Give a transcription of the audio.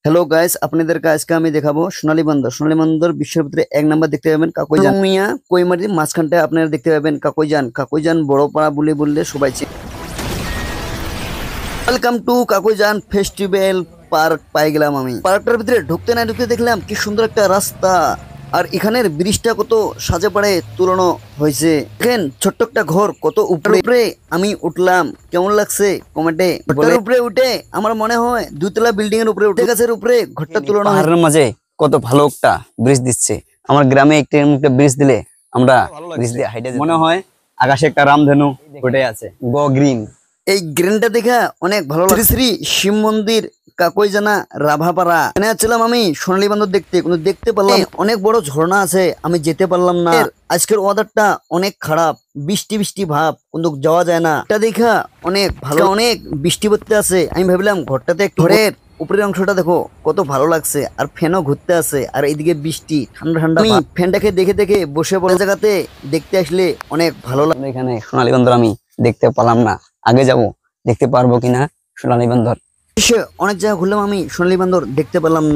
Hello guys, আপনাদেরকে আজকে আমি দেখাবো সোনালী বন্দর। সোনালী বন্দর বিশ্বের ভিতরে 1 নাম্বার দেখতে পাবেন কাকইজান মিয়া কইমারির মাঝখানটায় আপনারা দেখতে পাবেন কাকইজান বড় পাড়া বললে সবাই চেনে। ওয়েলকাম টু কাকইজান ফেস্টিভ্যাল পার্ক। পাই গেলাম আমি পার্কটার ভিতরে ঢুকতে দেখলাম কি সুন্দর একটা রাস্তা, আর এখানের ব্রিজটা কত সাজে পাড়ে তুলনো হয়েছে। দেখেন ছোট্ট একটা ঘর, কত উপরে আমি উঠলাম, কেমন লাগছে কমেন্টে ঘরটার উপরে উঠে আমার মনে হয় 2 তলা বিল্ডিং এর উপরে উঠে গাছের উপরে ঘরটা তুলনো হয়। পাহাড়ের মাঝে কত ভালো একটা ব্রিজ দিচ্ছে। আমার গ্রামে একটা ব্রিজ দিলে আমরা ব্রিজ দিয়ে হাইটে মনে হয় আকাশে একটা রামধেনু ফুটে আছে, গো গ্রিন। এই গ্রিনটা দেখা অনেক ভালো লাগে। শ্রী শিব মন্দির কাকইজানা রাভাপাড়া, এখানে আসছিলাম আমি সোনালী বন্দর দেখতে, কিন্তু দেখতে পারলাম অনেক বড় ঝর্ণা আছে, আমি যেতে পারলাম না। আজকের ওয়েদারটা অনেক খারাপ, বৃষ্টি বৃষ্টি ভাব, কিন্তু যাওয়া যায় না। এটা দেখা অনেক ভালো, অনেক বৃষ্টি পড়তে আছে। আমি ভাবলাম ঘরটাতে ঘরের উপরের অংশটা দেখো কত ভালো লাগছে, আর ফ্যানও ঘুরতে আছে, আর এইদিকে বৃষ্টি ঠান্ডা ঠান্ডা। আমি ফ্যানটাকে দেখে দেখে বসে পড়ে জায়গাতে দেখতে আসলে অনেক ভালো লাগে। এখানে সোনালী বন্দর আমি দেখতে পেলাম না, আগে যাব দেখতে পারবো কিনা সোনালী বন্দর। অনেক জায়গা ঘুরলাম, আমি সোনালী বন্দর দেখতে পেলাম না।